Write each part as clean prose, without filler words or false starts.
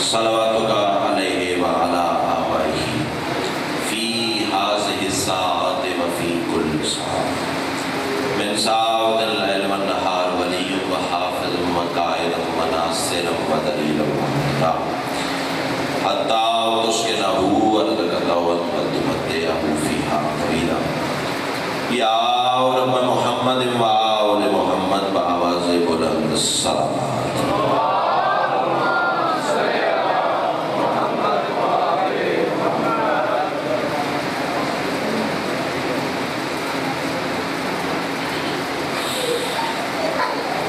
صلواتک علیہ وعلی آبائہ فی ہذہ الساعۃ وفی کل ساعۃ من ساعۃ اللیل والنہار ولی وحافظ وقائد وناصر ودلیل ومحترا حتی تسکنہ ارضک طوعا وتمتعہ فیہا طویلا یا رب محمد و آل محمد بآواز بلند الصلوات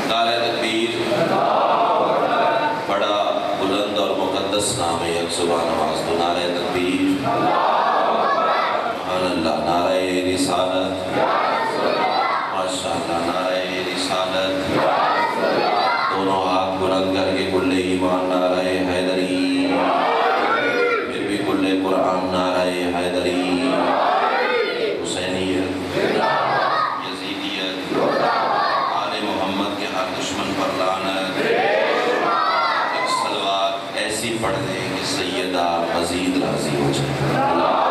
نعرہ تکبیر بڑا بلند اور مقدس نام ہے یک زبان آواز تو نعرہ تکبیر سبحان اللہ نعرہ رسالت ماشاءاللہ نعرہ رسالت دونوں ہاتھ بلند کر کے کل ایمان نعرہ حیدری پھر بھی کل قرآن نعرہ حیدری حسینیت یزیدیت آل محمد کے ہر دشمن پر لعنت ایک صلوات ایسی پڑھ دیں کہ سیدہ مزید راضی ہو جائے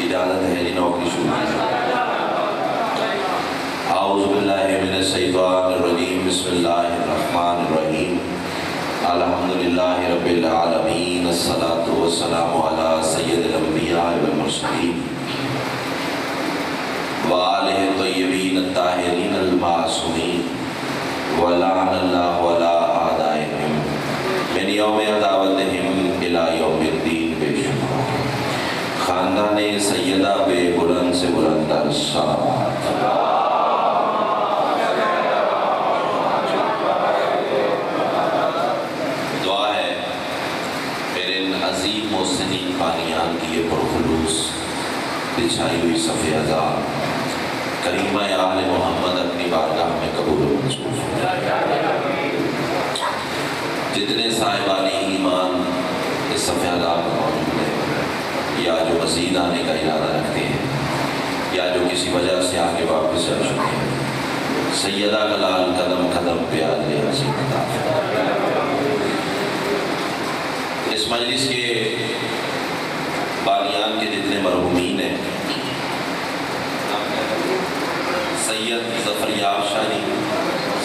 اجازت ہے جی نوکری شروع کی اعوذ باللہ من الشیطان الرجیم بسم اللہ الرحمن الرحیم الحمدللہ رب العالمین الصلاة والسلام علی سید الانبیاء والمرسلین وآلہ الطیبین الطاہرین المعصومین ولعن اللہ علی اعدائہم من یوم عداوتہم الی یوم الدین بے شمار خاندان سیدہ بے بلند سے بلند الصلوات دعا ہے میرے ان عظیم محسنین بانیان کی یہ پرخلوص بچھائی ہوئی صف ازار کریمہ آل محمد اپنی بارگاہ میں قبول و منظور جتنے صاحبان ایمان اس صف ازار میں موجود ہیں یا جو مزید آنے کا ارادہ رکھتے ہیں یا جو کسی وجہ سے آگے واپس آ چکے ہیں سیدہ کا لال قدم قدم پہ آدھے عظیم عطا اس مجلس کے بانیان کے جتنے مرحومین ہیں سید ظفریاب شاہ جی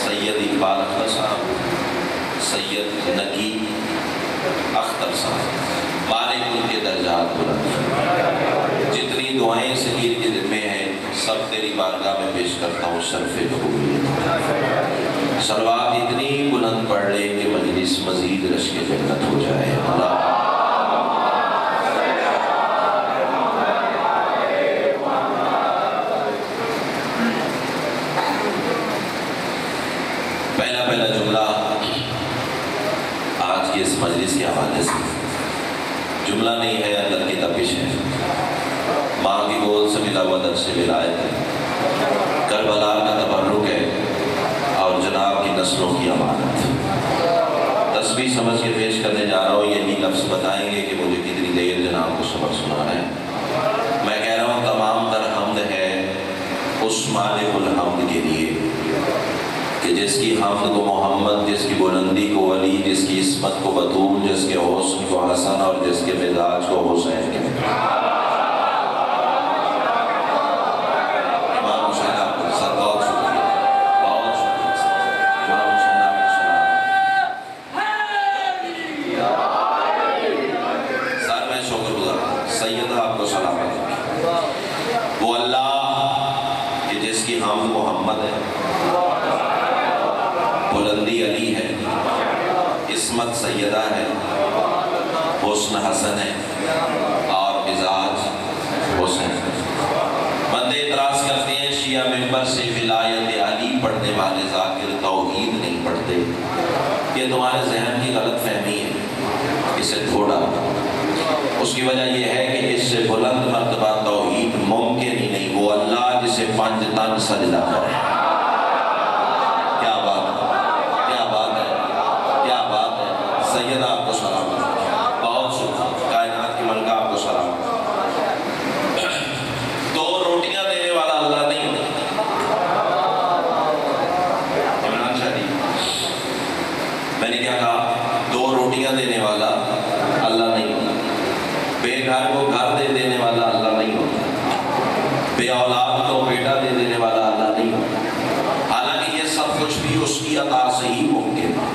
سید اقبال اختر صاحب سید نقیب اختر صاحب مالک ان کے درجات بلند جتنی دعائیں صغیر کے ذمے ہیں سب تیری بارگاہ میں پیش کرتا ہوں شرف قبولیت صلوات اتنی بلند پڑھ لے کہ مجلس مزید رشک جنت ہو جائے اللہ پہلا جملہ آج کی اس مجلس کے حوالے سے جملہ نہیں ہے اندر کی تپش ہے ماں کی گود سے ملا ہوا درس ولایت ہے کربلا کا تبرک ہے اور جناب کی نسلوں کی امانت تسبیح سمجھ کے پیش کرنے جا رہا ہوں یہی لفظ بتائیں گے کہ مجھے کتنی دیر جناب کو سبق سنا ہے میں کہہ رہا ہوں تمام تر حمد ہے اس مالک الحمد کے لیے کہ جس کی حمد کو محمد جس کی بلندی کو ولی جس کی عصمت کو بطول جس کے حسن کو حسن اور جس کے مزاج کو حسین کے امام حسین آپ کو سر بہت شکریہ بہت شکریہ امام حسین آپ کو سلام سر میں شکر گزار سیدہ آپ کو سلام وہ اللہ کہ جس کی حمد محمد ہے بلندی علی ہے عصمت سیدہ ہے حسن حسن ہے اور مزاج حسن بندے اعتراض کرتے ہیں شیعہ ممبر سے ولایت علی پڑھنے والے ذاکر توحید نہیں پڑھتے یہ تمہارے ذہن کی غلط فہمی ہے اسے تھوڑا اس کی وجہ یہ ہے کہ اس سے بلند مرتبہ توحید ممکن ہی نہیں وہ اللہ جسے پنج تن سجدہ کرے سیدہ آپ کو سلام بہت شکریہ کائنات کی ملکہ آپ کو سلام دو روٹیاں دینے والا اللہ نہیں دینے والا اللہ نہیں، حالانکہ یہ سب کچھ بھی اس کی عطا سے ہی ممکن ہے،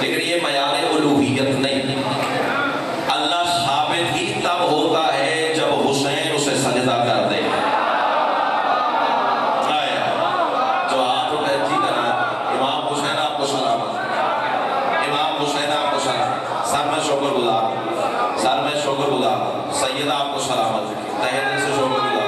لیکن یہ معیار الوہیت نہیں۔ اللہ ثابت ہی تب ہوتا ہے جب حسین اسے سجدہ کر دے۔ جو ہاتھ اٹھے جی کرنا، امام حسین آپ کو سلامت، امام حسین آپ کو سلامت، سر میں شکر گزار، سر میں شکر گزار، سیدہ آپ کو سلامت، تہہ دل سے شکر گزار۔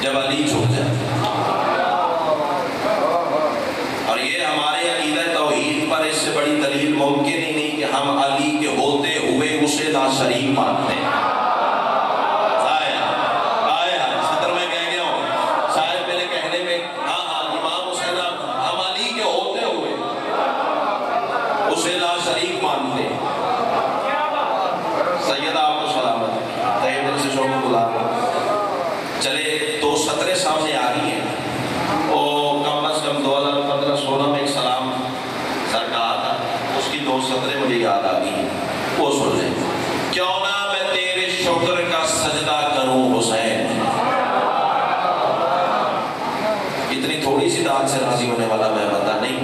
جب علی چھپ جائے، اور یہ ہمارے عقیدہ توحید پر اس سے بڑی دلیل ممکن ہی نہیں کہ ہم علی کے ہوتے ہوئے اسے لا شریک مانتے ہیں۔ صدر میں کہہ گیا ہوں، شاید میرے کہنے میں ہاں امام حسین ہم علی کے ہوتے ہوئے اسے لا شریک مانتے ہیں۔ سیدہ آپ کو سلامت، تہہ دل سے شکر گزار۔ چلے دو سطریں سامنے آ رہی ہیں، وہ کم از کم 2015-16 میں ایک سلام سر کہا تھا، اس کی دو سطریں مجھے یاد آ گئی ہیں، وہ سن لیں۔ کیوں نہ میں تیرے شکر کا سجدہ کروں حسین، اتنی تھوڑی سی داد سے راضی ہونے والا میں بتا نہیں،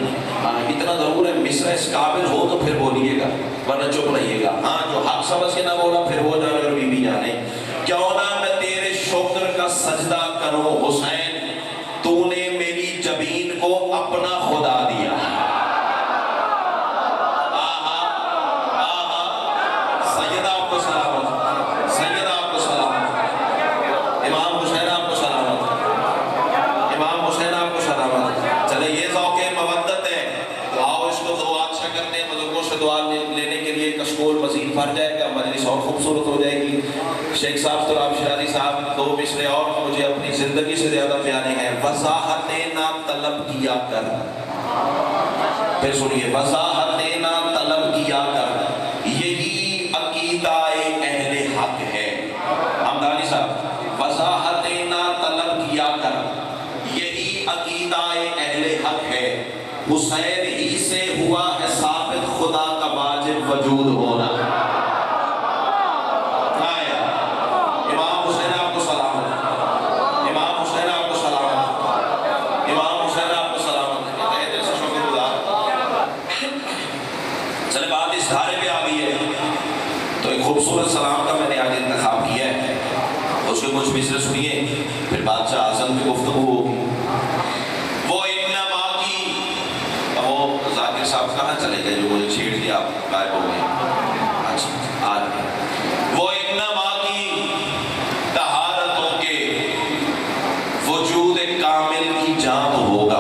اتنا ضرور ہے مصرع اس قابل ہو تو پھر بولیے گا، ورنہ چپ رہیے گا۔ ہاں جو حق سمجھ کے نہ بولا پھر وہ جانے اور بی بی جانے۔ کیوں نہ میں تیرے شکر کا سجدہ کروں حسین، تو نے میری جبین کو اپنا خدا دیا۔ سیدہ آپ کو سلامت، سیدہ آپ کو سلامت، امام حسین آپ کو سلامت، امام حسین آپ کو سلامت۔ چلے یہ ذوق مودت ہے، آؤ اس کو دعا اچھا کرتے ہیں، بزرگوں سے دعا لینے کے لیے کشکول مزید بھر جائے گا، مجلس اور خوبصورت ہو جائے گی۔ شیخ صاحب تراب شرازی صاحب دو مصرے اور مجھے اپنی زندگی سے زیادہ پیارے ہیں۔ وضاحت نہ طلب کیا کر، پھر سنیے، وضاحت نہ طلب کیا کر، یہی عقیدہ اہل حق ہے۔ حمدانی صاحب، وضاحت نہ طلب کیا کر، یہی عقیدہ اہل حق ہے، حسین ہی سے ہوا ہے ثابت خدا کا واجب وجود ہونا۔ خوبصورت سلام کا میں نے آج انتخاب کیا ہے، اس کے کچھ مصرے سنیے، پھر بادشاہ اعظم کی گفتگو ہوگی۔ وہ انما کی، وہ ذاکر صاحب کہاں چلے گئے جو مجھے چھیڑ دیا، آپ غائب ہو گئے؟ اچھا آج وہ انما کی طہارتوں کے وجود کامل کی جان ہوگا۔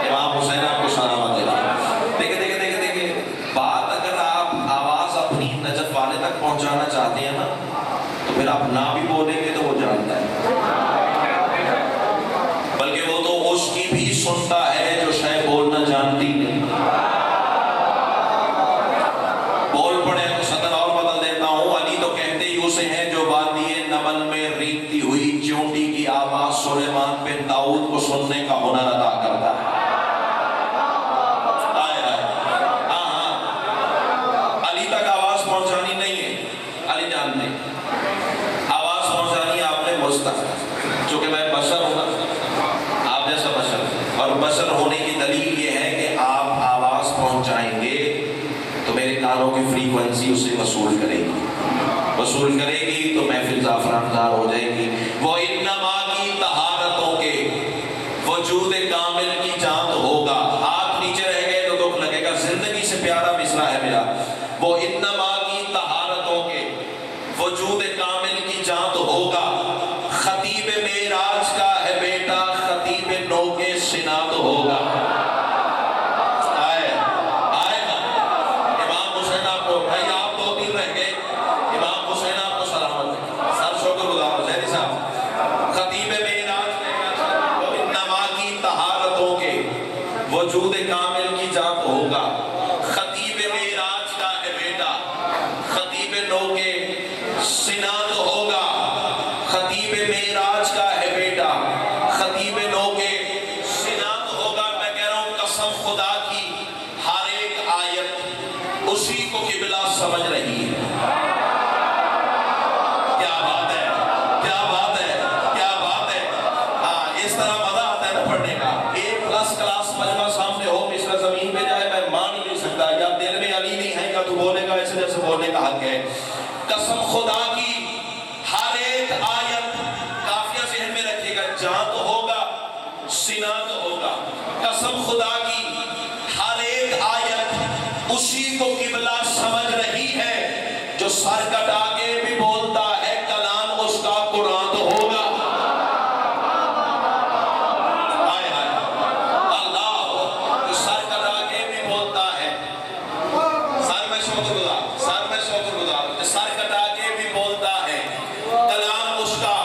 امام حسین آپ کو سلامت ہے۔ پہنچانا چاہتے ہیں نا تو پھر آپ نہ بھی بولیں گے تو وہ جانتا ہے، بلکہ وہ تو اس کی بھی سنتا ہے جو شاید بولنا جانتی نہیں۔ بول پڑے تو صدر اور بدل دیتا ہوں، علی تو کہتے ہی اسے ہیں جو وادی نمل میں ریگتی ہوئی چونٹی کی آواز سلیمان بن داؤد کو سننے کا ہنر ادا کرتا ہے۔ آواز پہنچانی آپ نے مستقل، چونکہ میں بشر ہوں، آپ جیسا بشر، اور بشر ہونے کی دلیل یہ ہے کہ آپ آواز پہنچائیں گے تو میرے کانوں کی فریکوینسی اسے وصول کرے گی تو محفل زعفرانزار ہو جائے گی۔ وہ انما کی طہارتوں کے وجود کامل کی جان ہوگا۔ ہاتھ نیچے رہ گئے تو دکھ لگے گا، زندگی سے پیارا مصرع ہے میرا۔ وہ انما کی طہارتوں کے وجود کامل کی جان ہوگا، خطیب معراج کا ہے بیٹا، خطیب نو کے سنا تو ہوگا۔ نو کے سنا تو ہوگا، خطیب معراج کا ہے بیٹا، خطیب نو کے سنا تو ہوگا۔ میں کہہ رہا ہوں قسم خدا کی ہر ایک آیت اسی کو قبلہ سمجھ رہی ہے۔ کیا بات ہے، کیا بات ہے، کیا بات ہے۔ ہاں اس طرح مزہ آتا ہے نا پڑھنے کا۔ ایک پلس کلاس مجمع سامنے ہو، مصر زمین پہ جائے میں مان ہی نہیں سکتا، یا دل میں علی نہیں ہے یا تو بولے گا ایسے جیسے بولنے کا حق ہے۔ قسم خدا کی ہر ایک آیت کافیہ ذہن میں رکھیے گا، جہاں تو ہوگا سنا تو ہوگا۔ قسم خدا کی ہر ایک آیت اسی کو قبلہ سمجھ رہی ہے جو سر کٹا کے بھی بولتا ہے کلام اس کا قرآن تو ہوگا۔ آئے آئے اللہ جو سر کٹا کے بھی بولتا ہے، سر میں شکر گزار، سر میں شکر گزار، جو سر کٹا کے بھی بولتا ہے کلام اس کا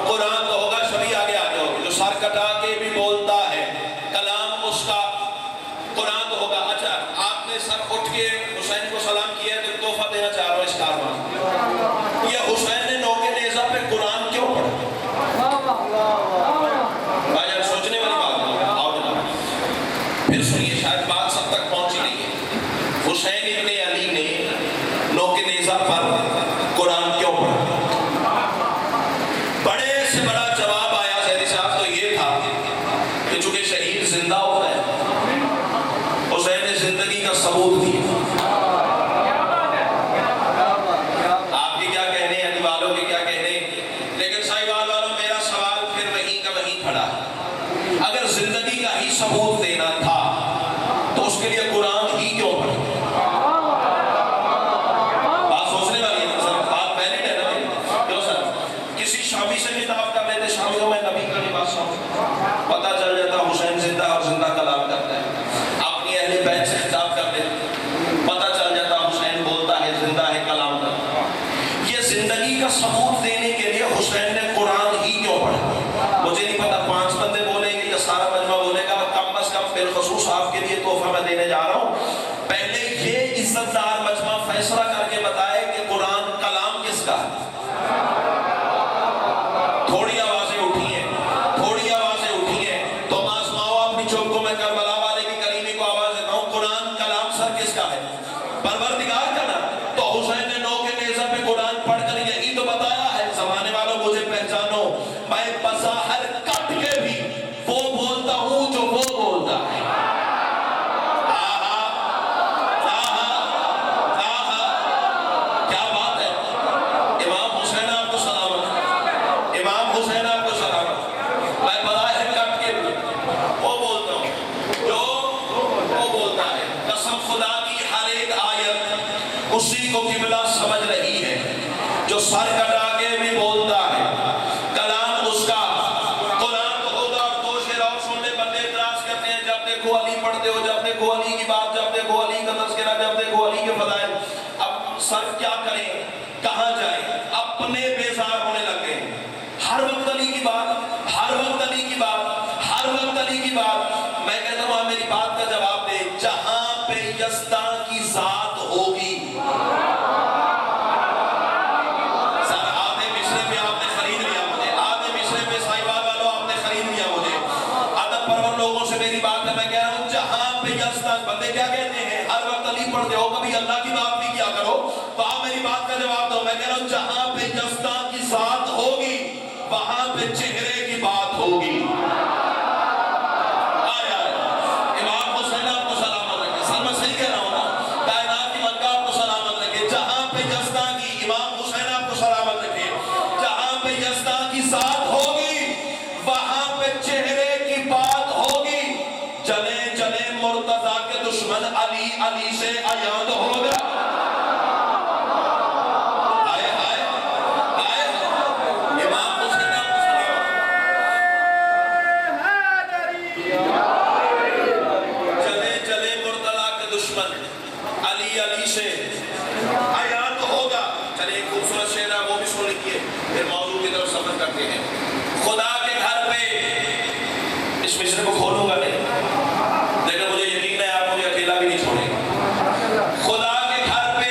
قرآن تو ہوگا۔ شبھی آگے آ جاؤ، جو سر کٹا کے بھی بولتا ہے کلام اس کا قرآن تو ہوگا۔ اچھا آپ نے سر اٹھ کے حسین کو سلام کیا ہے تو تحفہ دینا چاہ رہا ہوں اس کاروان۔ یہ حسین نے نو کے نیزہ پہ قرآن کیوں پڑھا؟ بھائی جان سوچنے والی بات ہے، آؤ جناب پھر سنیے، شاید بات سب تک پہنچی نہیں ہے۔ حسین ابن علی نے نو کے نیزہ پر قرآن کیوں پڑھا؟ بڑے سے بڑا جواب آیا زیدی صاحب تو یہ تھا کہ چونکہ شہید زندہ ہوتا ہے، حسین نے زندگی کا ثبوت دیا۔ آپ کے کیا کہنے ہیں، علی والوں کے کیا کہنے ہیں، لیکن سائیوال والوں میرا سوال پھر وہیں کا وہیں کھڑا ہے۔ اگر زندگی کا ہی ثبوت دینا تھا تو اس کے لیے قرآن ہی کیوں پڑھا؟ بات سوچنے والی ہے سر، بات ویلڈ ہے نا کیوں سر؟ کسی شامی سے کتاب کر لیتے، شامیوں میں نبی کا لباس شامل، پتہ چل جاتا حسین زندہ اور زندہ کلام کرتا ہے۔ اپنی اہل بیت سے خطاب کر لیتے، پتہ چل جاتا حسین بولتا ہے زندہ ہے کلام کرتا ہے۔ یہ زندگی کا ثبوت دینے کے لیے حسین نے قرآن ہی کیوں پڑھا؟ مجھے نہیں پتا 5 بندے بولیں گے یا سارا مجمع بولے گا، کم از کم بالخصوص آپ کے لیے تحفہ میں دینے جا رہا ہوں۔ پہلے یہ عزت دار مجمع فیصلہ کر کے بتائے کہ قرآن کلام کس کا ہے۔ تھوڑی آوازیں اٹھی ہیں، تھوڑی آوازیں اٹھی ہیں، تم آزماؤ اپنی چوک کو، میں کربلا والے کی کریمی کو آواز دیتا ہوں، قرآن کلام سر کس کا ہے؟ پروردگار کا نا۔ تو حسین نے نو کے نیزہ پہ قرآن پڑھ کر یہی تو بتایا ہے، زمانے والوں مجھے پہچانو، میں بظاہر کٹ کے بھی وہ بولتا ہوں جو وہ بولتا ہے۔ کیا بات ہے، امام حسین آپ کو سلامت، امام حسین آپ کو سلامت۔ میں بظاہر کٹ کے بھی وہ بولتا ہوں جو وہ بولتا ہے۔ قسم خدا کی ہر ایک آیت اسی کو قبلہ سمجھ رہی ہے جو سر کٹا کے بھی بولتا ہے کلام اس کا قرآن تو ہوگا۔ اور 2 شعر اور سننے بندے اعتراض کرتے ہیں، جب دیکھو علی پڑھتے ہو، جب دیکھو علی کی بات، جب دیکھو علی کا تذکرہ، جب دیکھو علی کے فضائل۔ اب سر کیا کریں، کہاں جائیں، اپنے بیزار ہونے لگ گئے۔ ہر وقت علی کی بات، ہر وقت علی کی بات، ہر وقت علی کی بات۔ میں کہتا ہوں آپ میری بات کا جواب دے، جہاں پہ یزداں کی ذات ہوگی۔ سر آدھے مصرے پہ آپ نے خرید لیا مجھے، آدھے مصرے پہ سائیوال والوں آپ نے خرید لیا مجھے۔ ادب پرور لوگوں سے میری بات ہے، میں کہہ رہا ہوں جہاں پہ یزداں، بندے کیا کہتے ہیں ہر وقت علی پڑھتے ہو، کبھی اللہ کی بات بھی کیا کرو، تو آپ میری بات کا جواب دو۔ میں کہہ رہا ہوں جہاں پہ یزداں کی ذات ہوگی وہاں پہ چہرے کی بات ہوگی۔ امام حسین آپ کو سلامت رکھے، سر میں صحیح کہہ رہا ہوں نا، کائنات کی مکہ آپ کو سلامت رکھے۔ جہاں پہ یزداں کی، امام حسین آپ کو سلامت رکھے، جہاں پہ یزداں کی ذات ہوگی وہاں پہ چہرے کی بات ہوگی۔ جلے جلے مرتضیٰ کے دشمن علی، علی سے عیاں تو ہوگا۔ آئے آئے آئے امام حسین آپ کو سلامت، چلے چلے مرتضیٰ کے دشمن علی، علی سے عیاں تو ہوگا۔ چلے ایک خوبصورت شعر ہے وہ بھی سن لیجیے، پھر موضوع کی طرف سفر کرتے ہیں۔ خدا کے گھر پہ، اس مصرے کو کھولوں گا نہیں لیکن مجھے یقین ہے آپ مجھے اکیلا بھی نہیں چھوڑیں گے۔ خدا کے گھر پہ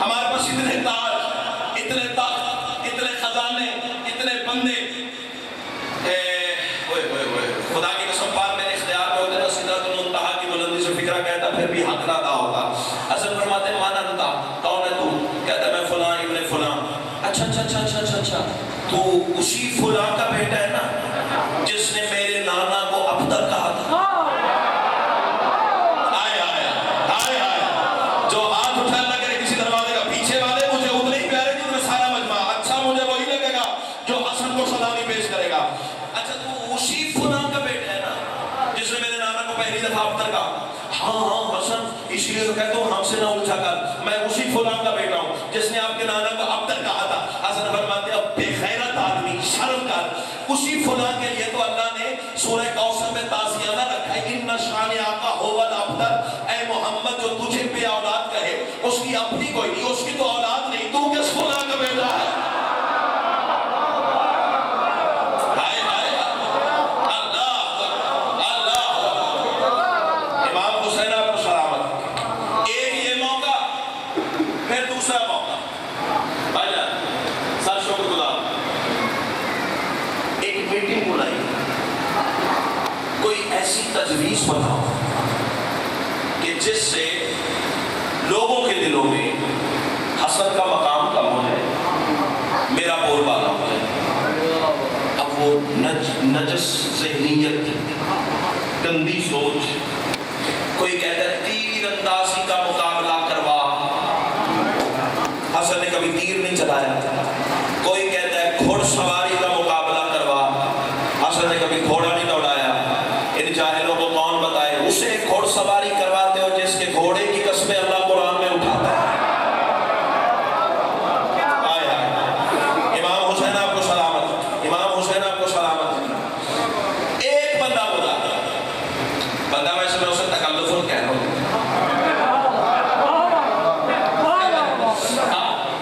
ہمارے پاس اتنے تاج، اتنے تخت، اتنے خزانے، اتنے بندے، خدا کی قسم پاک میرے اختیار میں ہوتے نا سدرۃ المنتہا کی بلندی سے فکرہ کہتا پھر بھی حق نہ ادا ہوتا. حسن فرماتے ہیں من انت، کون ہے تو؟ کہتا ہے میں فلاں ابن فلاں. اچھا اچھا اچھا اچھا اچھا اچھا تو اسی فلاں کا بیٹا ہے نا جس نے میرے نانا کو ابتر کہا تھا؟ آئے آئے آئے آئے جو ہاتھ اٹھا اللہ کرے کسی دروازے کا پیچھے والے مجھے اتنے ہی پیارے جتنے سارا مجمع. اچھا مجھے وہی لگے گا جو حسن کو سلامی پیش کرے گا. اچھا تو اسی فلاں کا بیٹا ہے نا جس نے میرے نانا کو پہلی دفعہ ابتر کہا؟ ہاں ہاں حسن، اسی لیے تو کہتا ہوں ہم سے نہ الجھا کر، میں اسی فلاں کا بیٹا ہوں جس نے آپ کے نانا کو ابتر کہا تھا. حسن فرماتے ہیں اب بے غیرت آدمی شرم کر، اسی فلاں کے لیے تو اللہ نے سورہ کوثر میں تعزیہ نہ رکھا ہے ان شانئک ھو الابتر. اے محمد جو تجھے بے اولاد کہے اس کی اپنی کوئی نہیں، اس کی تو اولاد نہیں، تو کس فلاں کا بیٹا ہے؟ تجویز بناؤ کہ جس سے لوگوں کے دلوں میں حسن کا مقام کم ہو جائے، میرا بول بالا ہو جائے. اب وہ نجس ذہنیت، گندی سوچ، کوئی کہتا ہے تیر اندازی کا مقابلہ کروا، حسن نے کبھی تیر نہیں چلایا. کوئی کہتا ہے گھوڑ سواری کا مقابلہ کروا، حسن نے کبھی گھوڑا نہیں دوڑایا. ان جاہلوں کو کون بتائے اسے گھوڑ سواری کرواتے ہو جس کے گھوڑے کی قسمیں اللہ قرآن میں اٹھاتا ہے. آئے آئے امام حسین آپ کو سلامت، امام حسین آپ کو سلامت. ایک بندہ بولا، بندہ ویسے میں اسے تکلف کہہ رہا ہوں،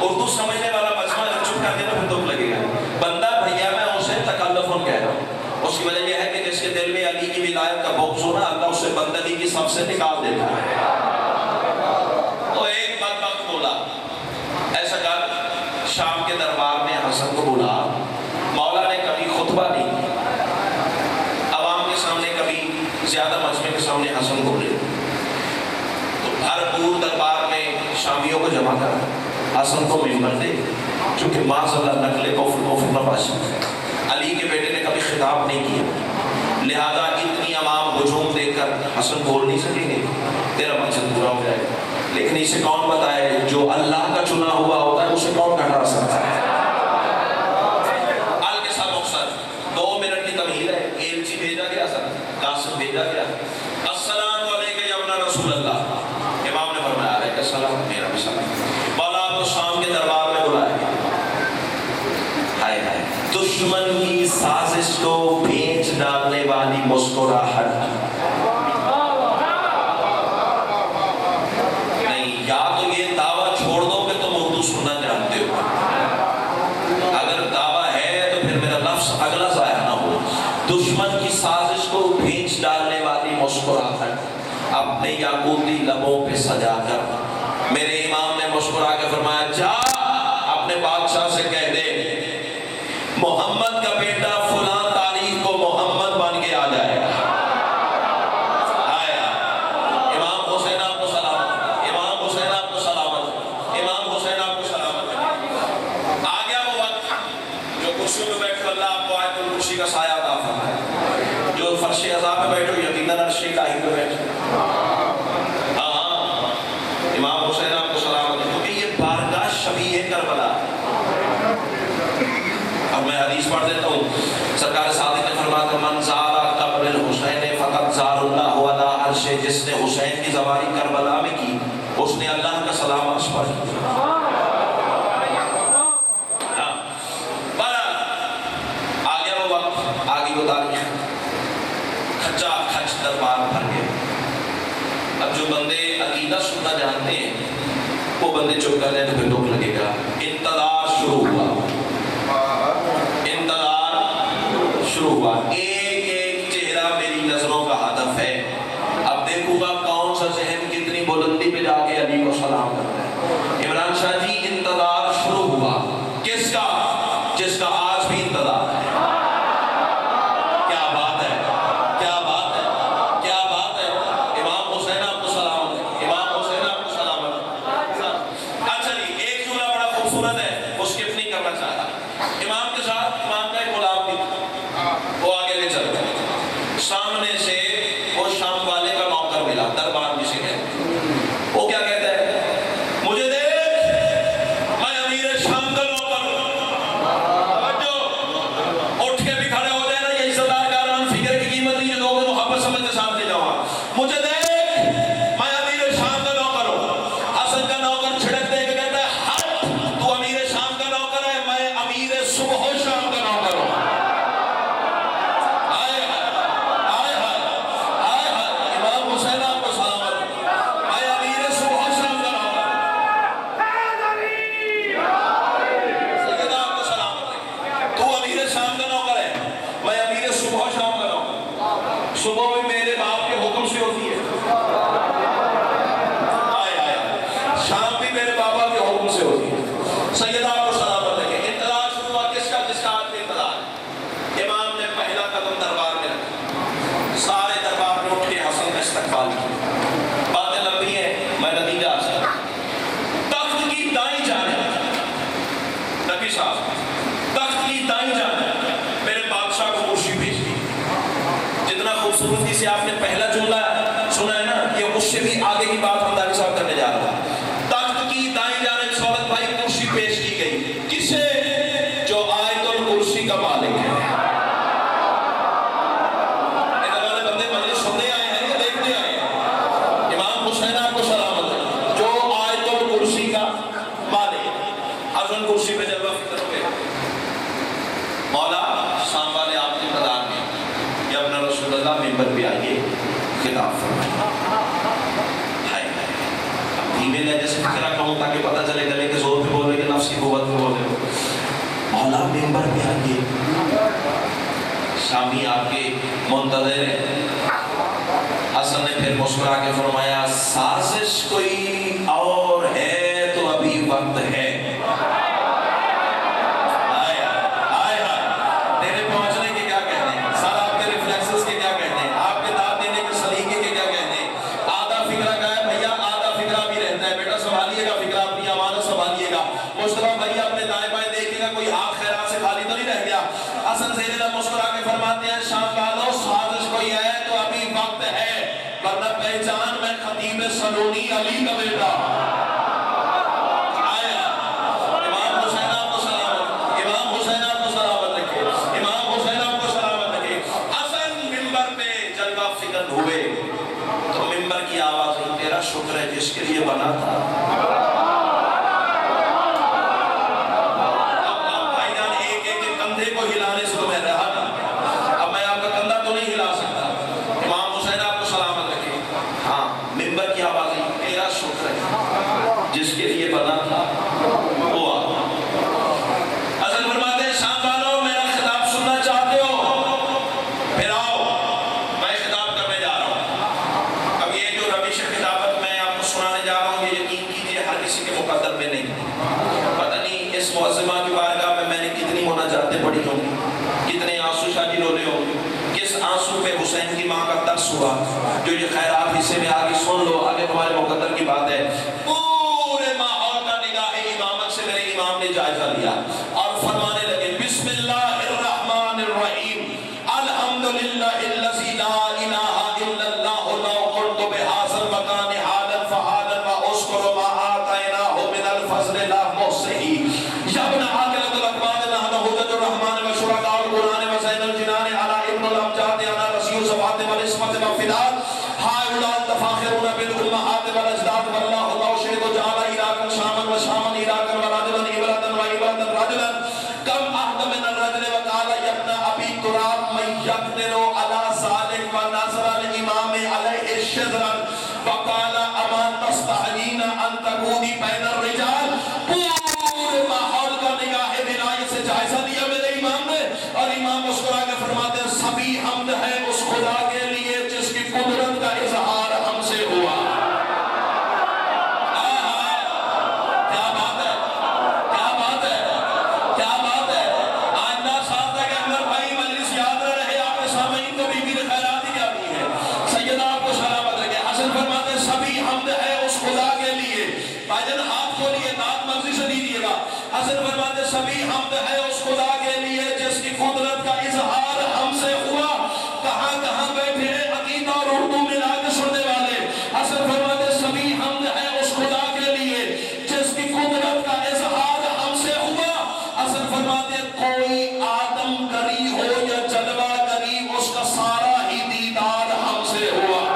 اردو سمجھنے والا مجمع چپ کر دینا پھر دکھ لگے گا. بندہ بھیا میں اسے تکلف کہہ رہا ہوں. اس کی وجہ یہ ہے کہ جس کے دل میں علی کی ولایت کا بغض ہونا اللہ اسے بندگی کی سب سے نکال دیتا ہے. تو ایک بدبخت بولا ایسا کر، شام کے دربار میں حسن کو بولا. مولا نے کبھی خطبہ نہیں، عوام کے سامنے کبھی زیادہ مجمع کے سامنے حسن کو بولے. تو بھرپور دربار میں شامیوں کو جمع کر حسن کو ممبر دے، چونکہ معاذ اللہ نقل کفر نہ باشی. علی کے بیٹے نے کبھی خطاب نہیں کیا، لہذا اتنی عوام ہجوم دے کر حسن بول نہیں سکیں گے، تیرا مقصد پورا ہو جائے. لیکن اسے کون بتائے جو اللہ کا چنا ہوا ہوتا ہے اسے کون ہٹا سکتا ہے؟ ال کے ساتھ مقصد 2 منٹ کی تمہید ہے. ایلچی بھیجا گیا، سر قاسم بھیجا گیا، السلام علیکم یا ابن رسول اللہ. امام نے فرمایا علیکم السلام، میرا بھی سلام. مولا آپ کو شام کے دربار میں بلائے. دشمن کی سازش کو بھیج ڈالنے والی مسکراہٹ نہیں. یا تو یہ دعویٰ چھوڑ دو کہ تم اردو سننا جانتے ہو، اگر دعویٰ ہے تو پھر میرا لفظ اگلا ضائع نہ ہو. دشمن کی سازش کو بھیج ڈالنے والی مسکراہٹ اپنے یاقوتی لبوں پہ سجا کر میرے امام نے مسکرا کے فرمایا جا اپنے بادشاہ سے کہہ دے محمد کا بیٹا فلاں تاریخ کو محمد بن کے آ جائے گا. آیا امام حسین آپ کو سلامت، امام حسین آپ کو سلامت، امام حسین آپ کو سلامت. آ گیا وہ وقت جو کرسی میں بیٹھ کر اللہ آپ کو آیت الکرسی کا سایہ عطا فرمائے. جو فرش عذاب میں بیٹھو یقیناً عرش الہی پہ بیٹھو. ہاں امام حسین آپ کو سلامت، کیونکہ یہ بارگاہ شبیہ کربلا. اب میں حدیث پڑھ دیتا ہوں. سرکار صادق نے فرمایا من زار قبر الحسین فقط زار اللہ علی عرش. جس نے حسین کی زواری کربلا میں کی اس نے اللہ کا سلام عرش پر کیا. آگیا وہ وقت، آگی وہ تاریخ، کھچا کھچ دربار بھر گئے. اب جو بندے عقیدہ سننا جانتے ہیں وہ بندے چپ کر دیں تو پھر دکھ لگے گا. انتظار شروع ہوا، شروع ہوا. ایک ایک چہرہ میری نظروں کا ہدف ہے. اب دیکھوں گا کون سا ذہن کتنی بلندی پہ جا کے علی کو سلام کرتا ہے. عمران خوبصورت ہے، وہ اسکپ نہیں کرنا چاہتا. امام کے ساتھ امام کا ایک غلام بھی، وہ آگے لے چلتا ہے. سامنے سے وہ شام والے کا نوکر ملا، دربار جسے کہتے ہیں. وہ کیا کہتا ہے؟ مجھے دیکھ، میں امیر شام کا نوکر ہوں. توجہ، اٹھ کے بھی کھڑے ہو جائے نا، یہ عزت دار کاران فکر کی قیمت نہیں، جو لوگوں کو محبت سمجھ کے ساتھ لے جاؤں گا. مجھے دیکھ، میں امیر شام کا نوکر ہوں. حسن کا نوکر چھڑک دے کے کہتا ہے ہٹ، تو امیر شام کا نوکر ہے، میں امیر صبح و شام کا نوکر ہوں. آئے آئے آئے آئے آئے امام حسین آپ کو سلامت، میں امیر صبح و شام کا نوکر ہوں. سیدہ آپ کو سلامت ہے، تو امیر شام کا نوکر ہے، میں امیر صبح و شام کا نوکر. صبح بھی میرے باپ کے حکم سے ہوتی ہے، شام بھی میرے بابا کے حکم سے ہوتی ہے. سیدہ آپ کو سلامت ہے. انتظار شروع ہوا کس کا؟ جس کا آدمی انتظار. امام نے پہلا قدم دربار میں رکھا، سارے دربار میں اٹھ کے حسن کا استقبال کیا. باتیں لمبی ہیں، میں نتیجہ آ سکتا. تخت کی دائیں جانب، نبی صاحب تخت کی دائیں جانب میرے بادشاہ کو کرسی بھیج دی. جتنا خوبصورتی سے آپ نے پہلا جملہ سنا ہے نا، یہ اس سے بھی آگے کی بات ہم داغی صاحب کرنے جا رہا ہوں. تخت کی دائیں جانب سعادت بھائی کرسی پیش کی گئی. کسے؟ جو آیت الکرسی کا مالک ہے. ادھر والے بندے مجلس سننے آئے ہیں یا دیکھنے آئے ہیں؟ امام حسین آپ کو سلامت ہے، جو آیت الکرسی کا مالک ہے. حسن کرسی پہ جلوہ فکر ہوئے. مولا شام والے آپ کے انتظار میں، یا اپنا رسول اللہ ممبر پہ آئیے، خطاب فرمائیں. دھیمے لہجے سے فکرہ کہوں تاکہ پتہ چلے گلے کے زور پہ بولے کہ نفس کی قوت پہ بولے. مولا ممبر پہ آئیے. شامی آپ کے منتظر ہیں. حسن نے پھر مسکرا کے فرمایا سازش کوئی اور ہے تو ابھی وقت ہے. تیرے پہنچنے کے کیا کہنے ہیں، سر آپ کے ریفلیکسز کے کیا کہنے ہیں، آپ کے داد دینے کے سلیقے کے کیا کہنے ہیں. آدھا فکرہ کا ہے بھیا، آدھا فکرہ بھی رہتا ہے. بیٹا سنبھالیے گا فکرہ، اپنی امانت سنبھالیے گا. مصطفیٰ بھیا اپنے دائیں بائیں دیکھیے گا کوئی ہاتھ خیرات سے خالی تو نہیں رہ گیا. حسن زیر لب مسکرا کے فرماتے ہیں شام والو سازش کوئی ہے تو ابھی وقت ہے، ورنہ پہچان میں خطیب سلونی علی کا بیٹا. آیا امام حسین آپ کو سلامت، امام حسین آپ کو سلامت رکھے، امام حسین آپ کو سلامت رکھے. حسن ممبر پہ جلوہ فکر ہوئے تو ممبر کی آواز ہی تیرا شکر ہے جس کے لیے بنا تھا. کو ہلانے سے تو میں رہا نا، اب میں آپ کا کندھا تو نہیں ہلا سکتا. امام حسین آپ کو سلامت رکھے. ہاں ممبر کی آواز ہے تیرا شکر ہے جس کے لیے بنا تھا وہ آ. حسن فرماتے ہیں شام والوں میرا خطاب سننا چاہتے ہو پھر آؤ، میں خطاب کرنے جا رہا ہوں. اب یہ جو روش خطابت میں آپ کو سنانے جا رہا ہوں یہ یقین کیجئے ہر کسی کے مقدر میں نہیں. پتہ نہیں اس معظمہ کی بارگاہ میں نے کتنی مناجاتیں پڑھی ہوں گی، کتنے آنسو شادی رولے ہوں گے. کس آنسو پہ حسین کی ماں کا ترس ہوا. جو یہ خیرات حصے میں آگے سن لو، آگے تمہارے مقدر کی بات ہے. پورے ماحول کا نگاہ امامت سے میرے امام نے جائزہ لیا اور فرمانے لگے بسم اللہ الرحمن الرحیم الحمدللہ الذی لا الہ الا اللہ لو قلت بهذا المکان حالا فحالا واذکر ما آتیناہ من الفضل لا محصی. یا ابن عاقلۃ الاقوال نحن حجج الرحمن وشرکاء القرآن وزین الجنان علی ابن الامجاد علی رسی الزوات والعصمت والفداء هؤلاء التفاخرون بالامهات والاجداد والله لا شريك جعل عراقا شاما وشاما عراقا ورجلا عبرة وعبرة رجلا كم أحد من الرجل وقال يا ابن أبي تراب من يقدر على ذلك ونظر الإمام عليه شذرا وقال أما تستحيين أن تكوني بين الرجال. پورے ماحول کا نگاہ ولایت سے جائزہ لیا میرے امام نے اور امام مسکرا کے فرماتے ہیں سبھی حمد ہے اس خدا کے لیے جس کی قدرت کا اظہار ہم سے ہوا. کیا بات ہے، کیا بات ہے، کیا بات ہے. آئندہ سال تک اکبر بھائی مجلس یاد نہ رہے آپ کے سامعین کو بی بی نے خیرات ہی کیا دی ہے. سیدہ آپ کو سلامت رکھے. حسن فرماتے ہیں سبھی حمد ہے اس خدا کے لیے. بھائی جان ہاتھ حسن فرماتے سبھی حمد ہے اس خدا کے لیے جس کی قدرت کا اظہار ہم سے ہوا. کہاں کہاں بیٹھے ہیں عقیدہ اور اردو ملا کے سننے والے. حسن فرماتے سبھی حمد ہے اس خدا کے لیے جس کی قدرت کا اظہار ہم سے ہوا. حسن فرماتے کوئی آدم گری ہو یا جلوہ گری اس کا سارا ہی دیدار ہم سے ہوا.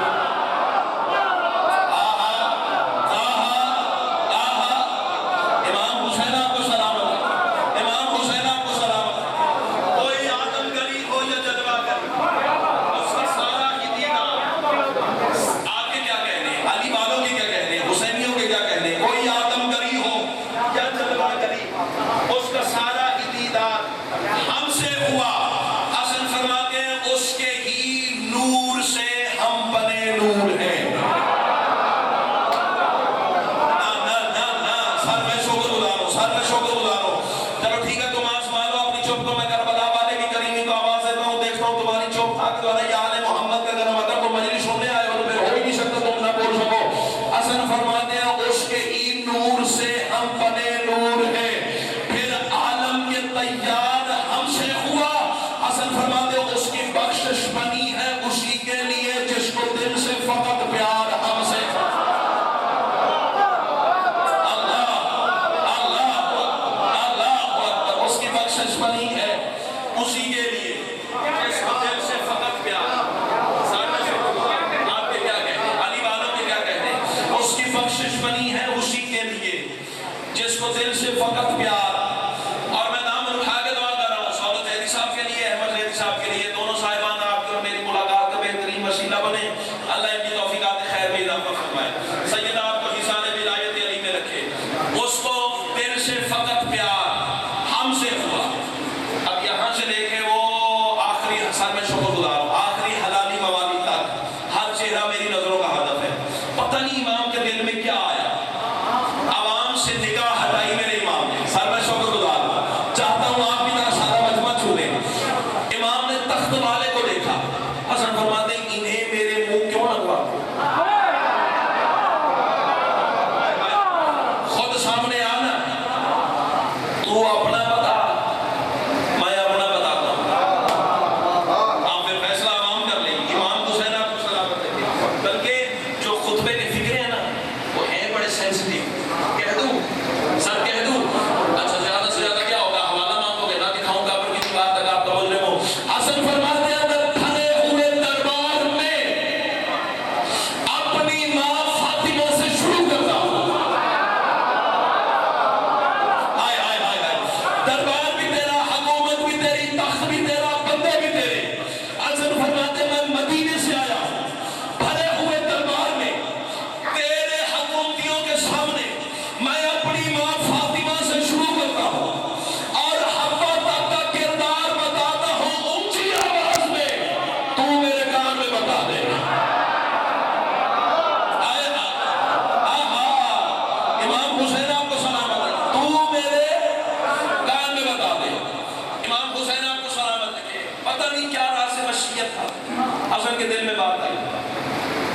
حسن کے دل میں بات آئی.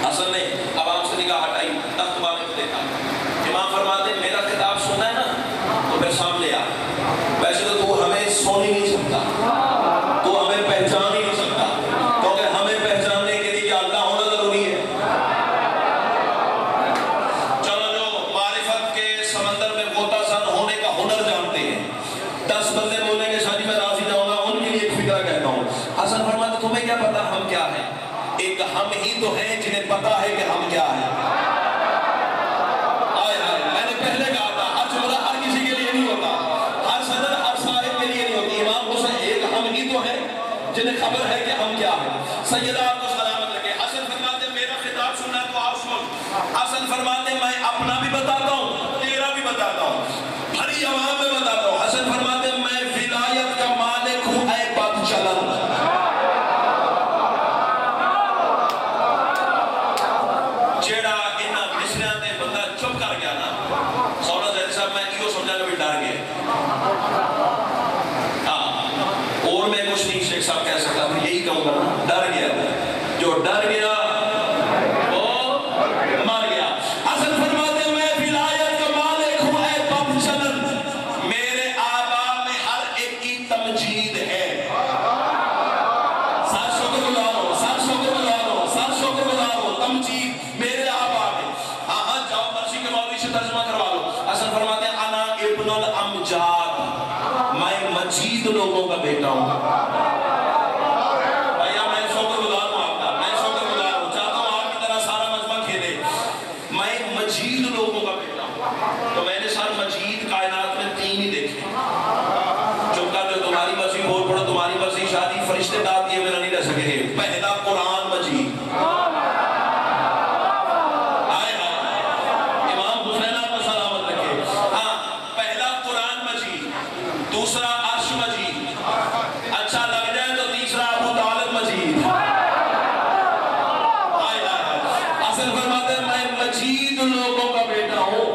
حسن نے عوام سے نگاہ ہٹائی, تخت بابے کو دیکھا. امام فرماتے ہیں میرا خطاب سننا ہے نا تو پھر سامنے آ. ویسے تو ہمیں سن ہی نہیں سکتا, تو ہمیں پہچان ہی نہیں سکتا, کیونکہ ہمیں پہچاننے کے لیے اللہ ہونا ضروری ہے. چلو جو معرفت کے سمندر میں غوطہ زن ہونے کا ہنر جانتے ہیں, 10 بندے بولیں گے شادی میں راضی نہ ہوگا, ان کے لیے ایک فکرہ کہتا ہوں. حسن فرماتے تمہیں کیا پتا ہم کیا ہیں؟ ایک ہم ہی تو ہیں جنہیں پتا ہے کہ ہم کیا ہیں. میں نے پہلے کہا تھا ہر جملہ ہر کسی کے لیے نہیں ہوتا, ہر صدر ہر صاحب کے لیے نہیں ہوتی. امام حسین ایک ہم ہی تو ہیں جنہیں خبر ہے کہ ہم کیا ہیں. سیدہ آپ کو سلامت رکھے. حسن فرماتے میرا خطاب سننا ہے تو آپ سن. حسن فرماتے میں اپنا بھی بتاتا ہوں, تیرا بھی بتاتا ہوں, بھری عوام میں بتاتا ہوں. حسن فرماتے میں ولایت کا مالک ہوں اے بد چلن. جیڑا انہاں مصریاں دے بندہ چپ کر گیا نا, سونا زید صاحب میں ایو سمجھا کہ ڈر گئے. ہاں اور میں کچھ نہیں شیخ صاحب کہہ سکتا, یہی کہوں گا نا, ڈر گیا. الامجاد، میں مجید لوگوں کا بیٹا ہوں. بھیا میں شکر گزار ہوں آپ کا، میں شکر گزار ہوں، چاہتا ہوں آپ کی طرح سارا مجمع کھیلے. میں مجید لوگوں کا بیٹا ہوں. تو میں نے سر مجید کائنات میں 3 ہی دیکھے. چپ کر جو تمہاری مرضی بول پڑو، تمہاری مرضی، شادی فرشتے داد دیے میرا نہیں رہ سکے. پہلا قرآن مجید، دوسرا عرش مجید، اچھا لگ جائے تو تیسرا ابو طالب مجید. اصل فرماتے ہیں میں مجید لوگوں کا بیٹا ہوں،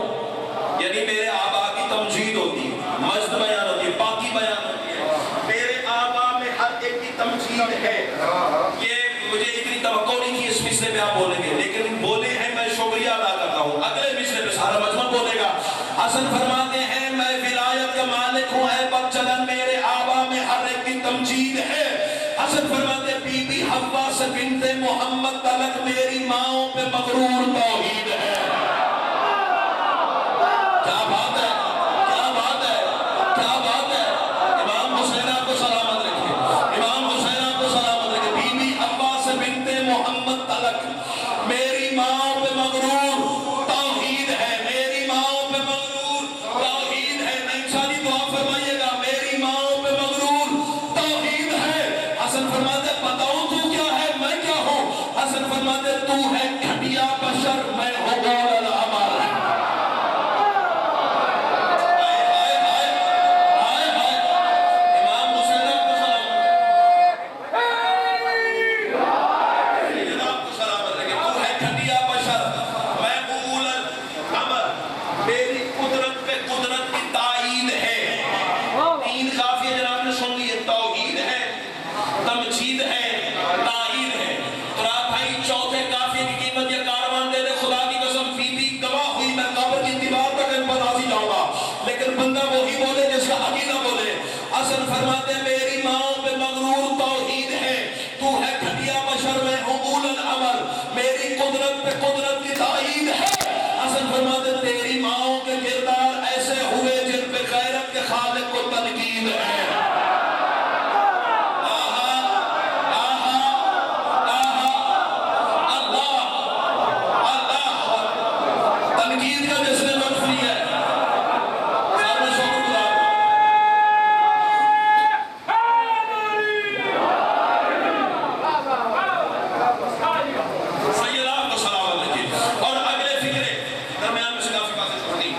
یعنی میرے آبا کی تمجید ہوتی ہے، مجد بیان ہوتی ہے، پاکی بیان ہوتی ہے. میرے آبا میں ہر ایک کی تمجید ہے. یہ مجھے اتنی توقع نہیں تھی اس مصرے پہ آپ بولیں گے، لیکن بولے ہیں، میں شکریہ ادا کرتا ہوں. اگلے مصرے پہ سارا مجمع بولے گا. حسن فرماتے ہیں میں ولایت کا مالک ہوں، اے بخشدن میرے آبا میں ہر ایک کی تمجید ہے. حسن فرماتے ہیں بی بی حوا سے بنت محمد تلک میری ماؤں پہ مغرور توحید ہے. کیا بات ہے، کیا بات ہے، کیا بات ہے. امام حسین آپ کو سلامت رکھے، امام حسین آپ کو سلامت رکھے. بی بی حوا سے بنت محمد تلک میری ماؤں پہ مغرور توحید ہے، میری ماؤں پہ مغرور توحید ہے. نہیں ساری دعا فرمائیے گا، میری ماؤں پہ مغرور توحید ہے. حسن فرماتے بتاؤں تو کیا ہے، میں کیا ہوں. حسن فرماتے تو ہے گھٹیا بشر، میں ہوں غور العمر. امام حسین آپ کو سلامت رکھے. تو ہے گھٹیا بشر، میں اول الامر، میری قدرت پہ قدرت کی تائید ہے. 3 کافی جناب نے سن لیے، توحید ہے، تمجید ہے، تائید ہے. تو آپ بھائی چوتھے کافی کی قیمت یہ کاروان دے دے. خدا کی قسم بی بی گواہ ہوئی، میں قبر کی دیوار تک ان پر راضی جاؤں گا، لیکن بندہ وہی بولے جس کا عقیدہ بولے. حسن فرماتے ہیں میری ماؤں پہ مغرور توحید ہے، تو ہے گھٹیا بشر، میں ہوں اول الامر، میری قدرت پہ قدرت کی تائید ہے. حسن فرماتے ہیں تیری ماؤں کے کردار ایسے ہوئے جن پہ غیرت کے خالق کو تنقید ہے. تنقید کا جس نے لطف لیا ہے، سب میں شکر گزار ہوں. سید آپ کو سلامت رکھیے. اور اگلے فکرے درمیان میں سے کافی باتیں چھوڑ دی،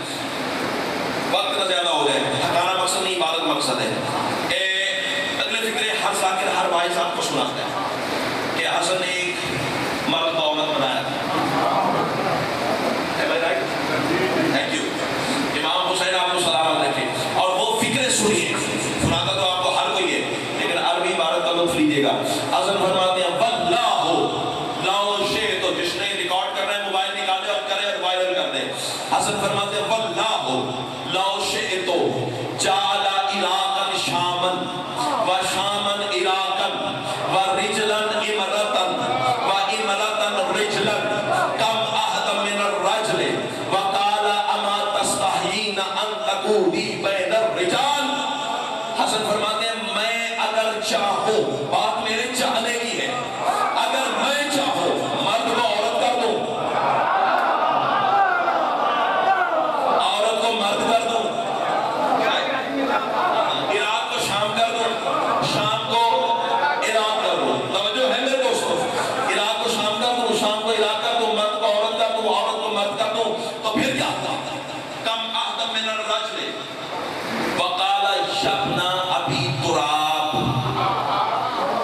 وقت نہ زیادہ ہو جائے. تھکانا مقصد نہیں، عبادت مقصد ہے. اگلے فکرے ہر ذاکر ہر واعظ آپ کو سناتا ہے کہ حسن نے ایک مرد کو عورت بنایا. Thank you. امام حسین آپ کو سلامت رکھے. اور وہ فکرے سنیے، سناتا تو آپ کو ہر کوئی ہے، لیکن عربی عبارت کا لطف لیجیے گا. حسن فرماتے ہیں واللہ لاؤ شے، تو جس نے ریکارڈ کر رہے ہیں موبائل نکالے اور کرے اور وائرل کر دے. حسن فرماتے ہیں واللہ لاؤ شے تو جعل عراقا شامن و شامن عراقا و رجلا امرتن و امرتن رجلا کم احد من الرجل وقال اما تستحیین ان تقولی بین الرجال. حسن فرماتے ہیں میں اگر چاہوں، بات میرے چاہنے کی ہے، اگر میں چاہوں مرد کو عورت کر دوں، عورت کو مرد کر دوں، عراق کو شام کر دوں، شام کو عراق کر دوں. توجہ ہے میرے دوستو، عراق کو شام کر دوں، شام کو عراق کر دوں، مرد کو عورت کر دوں، عورت کو مرد کر دوں، تو پھر کیا ہوگا؟ کم احد من الرجل وقال شبنا ابی تراب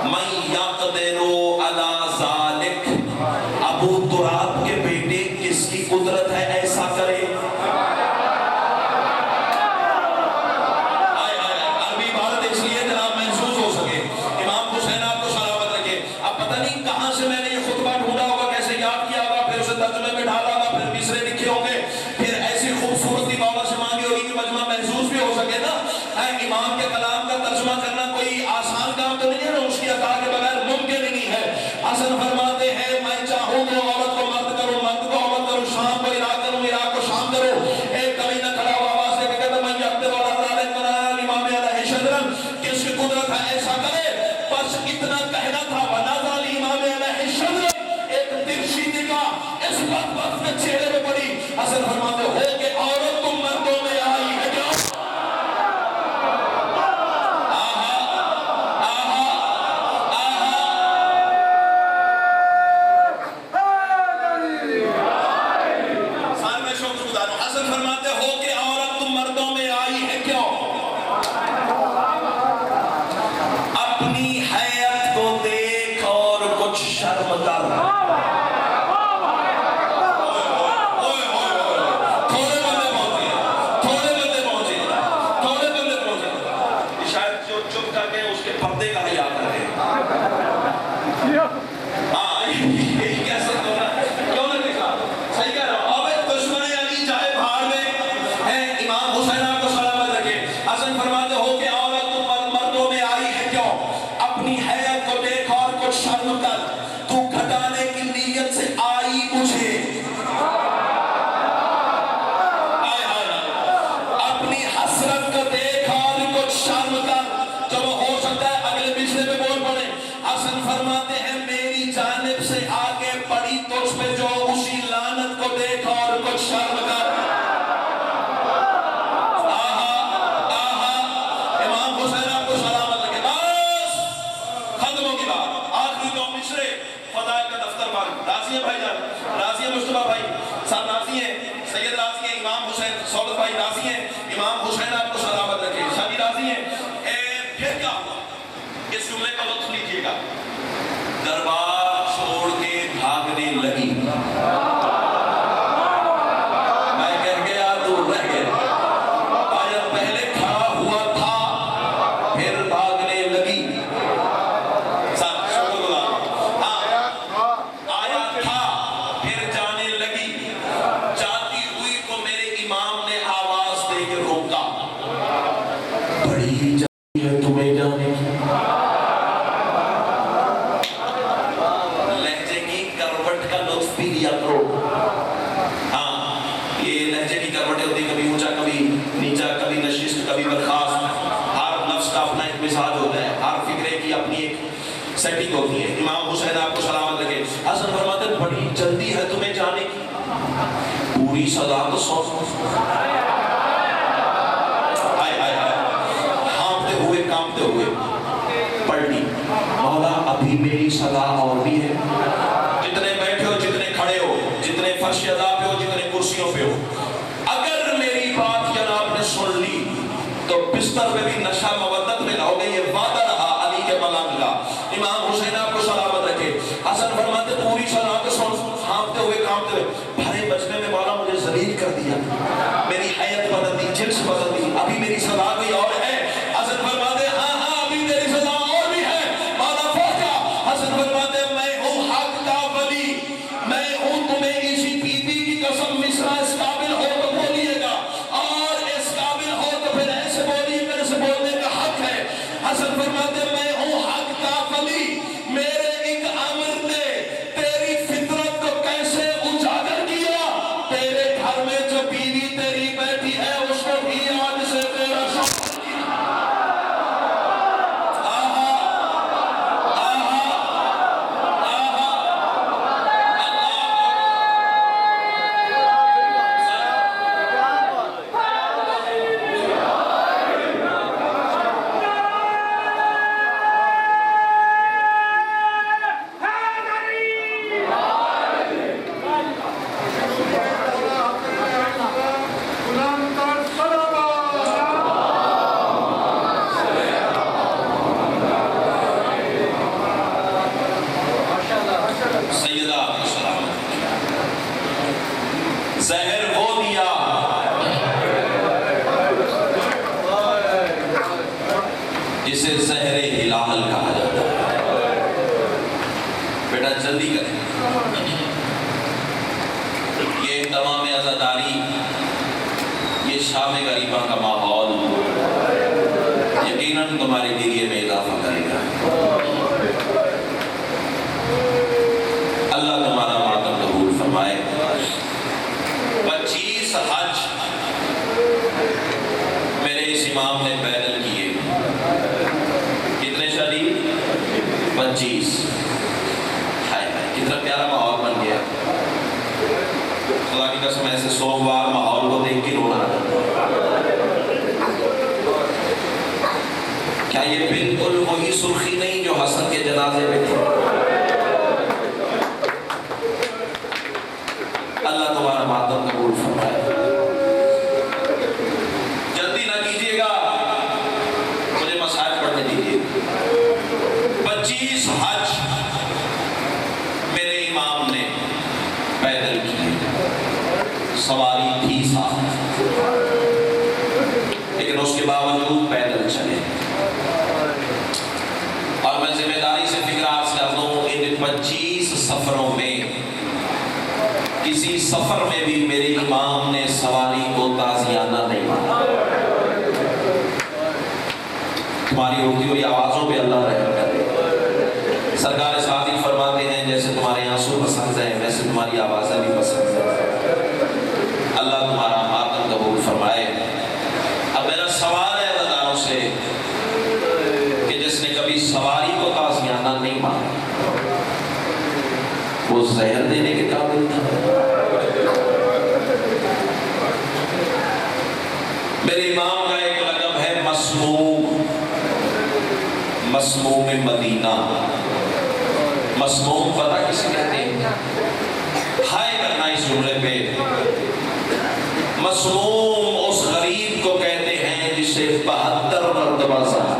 من یقدر علی ذالک. ابو تراب کے بیٹے کس کی قدرت ہے ایسا کرے؟ عربی بات اس لیے جناب محسوس ہو سکے. امام حسین آپ کو سلامت رکھے. اب پتہ نہیں کہاں سے میں نے یہ خطبہ ڈھونڈا ہوگا، کیسے یاد کیا ہوگا، پھر اسے ترجمے میں ڈالا ہوگا، پھر مصرے لکھے ہوں گے، پھر ایسی خوبصورتی مولا سے مانگی ہوگی کہ مجمع محسوس بھی ہو سکے نا. امام کے کلام کا ترجمہ کرنا کوئی آسان کام تو نہیں ہے نا، اس کی عطا کے بغیر ممکن ہی نہیں ہے. حسن فرماتے ہیں میں چاہوں تو عورت کو مرد کروں، مرد کو عورت کروں، شام کو عراق کروں، عراق کو شام کروں. ایک کبھی نہ کھڑا ہوا آواز دے کے کہتا میں یقدر پردے کا حیا کر رہے ہیں. ہاں یہی کہہ سکتے ہو نا, کیوں نہ لکھا, صحیح کہہ رہا ہوں. اب دشمن علی چاہے بھاڑ میں ہے, امام حسین آپ کو سلامت رکھے. حسن فرماتے ہو کہ عورت مردوں میں آئی ہے کیوں؟ اپنی حیات کو دیکھ اور کچھ شرم کر, تو گھٹانے کی نیت سے آئی مجھے. اپنی حسرت کو دیکھ اور کچھ شرم کر. چلو ہو سکتا ہے اگلے پچھلے پہ بول پڑے. حسن فرماتے ہیں میری جانب سے آگے پڑی تجھ پہ جو, اسی لعنت کو دیکھ اور کچھ شرم کر. امام حسین آپ کو سلامت رکھے. بس ختم ہوگی بات. آخری دو مصرے فضائل کا دفتر بند. راضی ہیں بھائی جان, راضی ہیں مصطفیٰ بھائی صاحب, راضی ہیں سید, راضی ہیں امام حسین, سولت بھائی راضی ہیں, امام حسین آپ کو سلامت رکھے. شادی راضی ہیں. پھر کیا ہوا, اس جملے کا لطف لیجیے گا. دربار چھوڑ کے بھاگنے لگی. میں کہہ گیا دور رہ گیا. آیا پہلے کھڑا ہوا تھا پھر بھاگنے لگی. آیا تھا پھر جانے لگی. جاتی ہوئی کو میرے امام نے آواز دے کے روکا. بڑی ہی جاتی ہے تمہیں جانے کی. لہجے کی کروٹ کا لطف بھی لیا کرو. ہاں یہ لہجے کی کروٹیں ہوتی, کبھی اونچا کبھی نیچا, کبھی نشست کبھی برخاست. ہر لفظ کا اپنا ایک مزاج ہوتا ہے, ہر فکرے کی اپنی ایک سیٹنگ ہوتی ہے. امام حسین آپ کو سلامت رکھے. حسن فرماتے ہیں بڑی جلدی ہے تمہیں جانے کی. پوری سزا تو سو ہانپتے ہوئے کانپتے ہوئے پلٹی. مولا ابھی میری سزا اور بھی ہے. جتنے بیٹھے ہو, جتنے کھڑے ہو, جتنے فرش ادا پہ ہو, جتنے کرسیوں پہ ہو, اگر میری بات جناب نے سن لی تو بستر میں بھی نشہ مودت میں لاؤ گے. یہ وعدہ رہا علی کے ملنگ کا. امام حسین آپ کو سلامت رکھے. حسن فرماتے پوری سزا کو سن, ہانپتے ہوئے کانپتے ہوئے, بھرے بچنے میں مولا مجھے ذلیل کر دیا, میری حیت بدل دی, جنس بدل دی, ابھی میری سزا کوئی اور ہے. حسن فرماتے ہاں ہاں ابھی میری سزا اور بھی ہے. مولا پہنچا. حسن فرماتے میں ہوں حق کا ولی, میں ہوں تمہیں اسی بی بی کی قسم مصرع اس قابل ہو تو بولیے گا, اور اس قابل ہو تو پھر ایسے بولیے میرے سے بولنے کا حق ہے. حسن فرماتے میں ہوں حق کا ولی, میرے ایک امر نے تیری فطرت کو کیسے اجاگر کیا. تیرے گھر میں جو بیوی تیری بیٹھی ہے اس کو بھی آج سے تیرا شوہر زہر وہ دیا جسے زہر ہلال کہا جاتا ہے. بیٹا جلدی کریں, یہ تمام عزاداری, یہ شام غریبہ کا ماحول یقیناً تمہارے دیریے میں اضافہ کرے گا. اللہ تمہارا ماتم قبول فرمائے. 25 حج میرے اس امام نے پیدل کیے. کتنے شریف؟ 25. کتنا پیارا ماحول بن گیا. خدا کی قسم ایسے سوموار ماحول کو دیکھ کے رونا آتا. کیا یہ بالکل وہی سرخی نہیں جو حسن کے جنازے میں تھی؟ اللہ تمہارا ماتم قبول فرمائے. جلدی نہ کیجیے گا, مجھے مسائل پڑھنے دیجیے. 25 حج میرے امام نے پیدل کیے. سواری تھی ساتھ, لیکن اس کے باوجود پیدل چلے. سفر میں بھی میرے امام نے سواری کو تازیانہ نہیں مانا. تمہاری ہوتی ہوئی آوازوں پہ اللہ رحم کرے. سرکار صادق فرماتے ہیں جیسے تمہارے آنسو پسند ہیں ویسے تمہاری آوازیں بھی پسند ہیں. اللہ تمہارا ماتم قبول فرمائے. اب میرا سوال ہے اداروں سے کہ جس نے کبھی سواری کو تازیانہ نہیں مانا وہ زہر دینے کے قابل تھا. میرے امام کا ایک لقب ہے مسموم. مسموم مدینہ. مسموم پتہ کسی کہتے ہیں؟ ہائے کرنا اس جملے پہ. مسموم اس غریب کو کہتے ہیں جسے 72 مرتبہ سہا.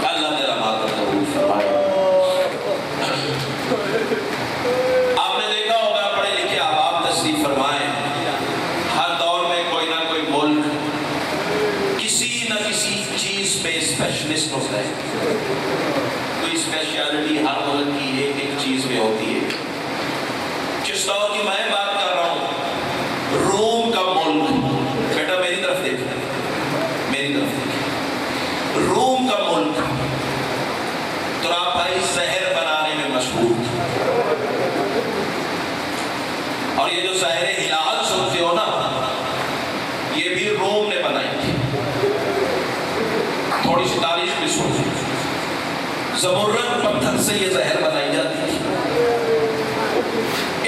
اللہ تیرا ماتم قبول فرمائے. آپ نے دیکھا ہوگا پڑھے لکھے احباب تشریف فرمائیں ہر دور میں کوئی نہ کوئی ملک کسی نہ کسی چیز پہ اسپیشلسٹ ہوتا ہے. کوئی اسپیشلٹی ہر ملک کی ایک ایک چیز میں ہوتی ہے. جس دور کی میں بات کر رہا ہوں روم کا ملک. بیٹا میری طرف دیکھ میری طرف دیکھ. روم کا ملک تراپائی زہر بنانے میں مشہور تھا. اور یہ جو زہر ہلال سنتے ہو نا یہ بھی روم نے بنائی تھی. تھوڑی سی تاریخ بھی سنتے. زمرد پتھر سے یہ زہر بنائی جاتی تھی.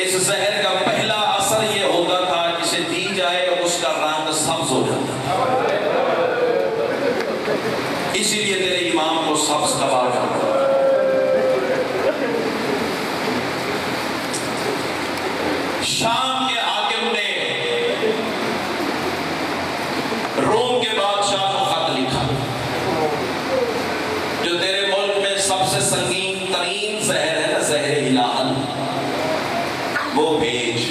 اس زہر کا پہلا اثر یہ ہوتا تھا جسے دی جائے اس کا رنگ سبز ہو جاتا. اسی لیے تیرے امام کو سبز کباب کرتا. شام کے حاکم نے روم کے بادشاہ کو خط لکھا جو تیرے ملک میں سب سے سنگین ترین زہر ہے نا زہر ہلال وہ بھیج.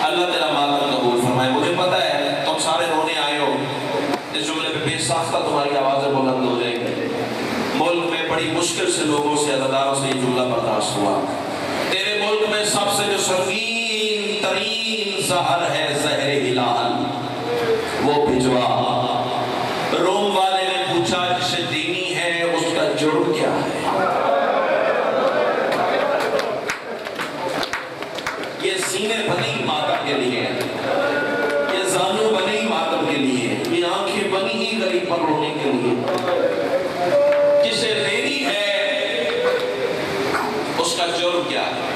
اللہ تیرا ماتم قبول فرمائے. مجھے پتا ہے تم سارے رونے آئے ہو. اس جملے پہ بے ساختہ تمہاری آوازیں بلند ہو جائیں گی. ملک میں بڑی مشکل سے لوگوں سے عزاداروں سے یہ جملہ برداشت ہوا. تیرے ملک میں سب سے جو سنگین ترین زہر ہے زہر ہلال وہ بھجوا. روم والے نے پوچھا جسے دینی ہے اس کا جرم کیا ہے؟ یہ سینے بنی ماتم کے لیے, یہ زانو بنی ماتم کے لیے, یہ آنکھیں بنی ہی غریب پر رونے کے لیے. جسے دینی ہے اس کا جرم کیا ہے؟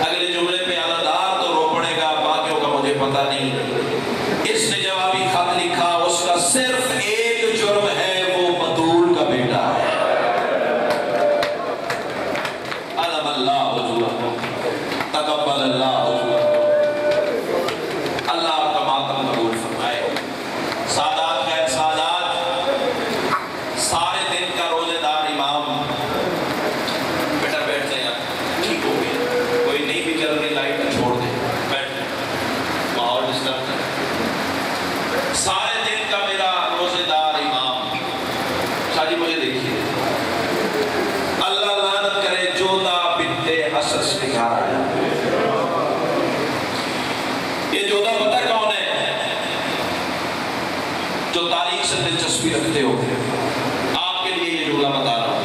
اگلے جملے پہ اعلیٰ دار تو رو پڑے گا, باقیوں کا مجھے پتا نہیں. اس نے جوابی خط لکھا اس کا صرف ایک جرم ہے وہ بطول کا بیٹا ہے. علم اللہ وجوہ تقبل اللہ وجوہ. اللہ آپ کا ماتم قبول فرمائے. سادات خیر سادات سارے دن کا روزے دار امام. بیٹا بیٹھ جائیں آپ ٹھیک ہو گیا. کوئی نہیں بھی چل رہی لائٹ چھوڑ دیں بیٹھ ماحول ڈسٹرب ہے. سارے دن کا میرا روزے دار امام. شاہ جی مجھے دیکھیے اللہ لعنت کرے جودا بنت اسس نکھا رہا ہے. یہ جودا پتہ کون ہے؟ جو تاریخ سے دلچسپی رکھتے ہو آپ کے لیے یہ جملہ بتا رہا ہوں.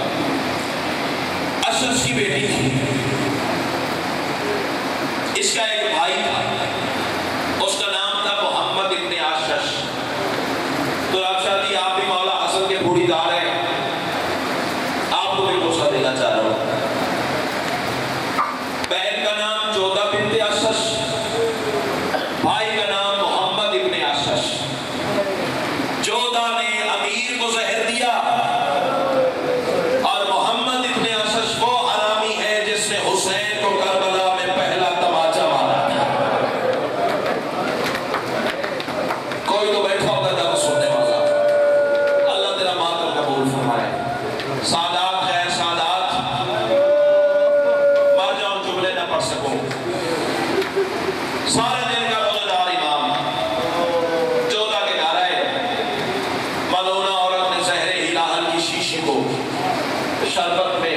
اسس کی بیٹی تھی. اس کا ایک بھائی تھا اس کا نام تھا محمد ابن آشش. تو آپ شاہدی آپ بھی مولا حسن کے بوڑھی دار ہیں, آپ کو بھی بوسہ دینا چاہ رہا ہوں. بہن کا نام جودا بنت آشش, بھائی کا نام محمد ابن آشش. جودا نے امیر کو زہر دیا اور محمد ابن آشش وہ حرامی ہے جس نے حسین کو کربلا میں پہلا تماچا مارا تھا. کوئی تو بیٹھا ہوگا درد سننے والا. اللہ تیرا ماتم قبول فرمائے. سادات خیر سادات مر جاؤں جملے نہ پڑھ سکوں. سارے دن کا روزہ دار امام جودا کے گھر آئے. ملونہ عورت نے زہر ہلال کی شیشی کو شربت میں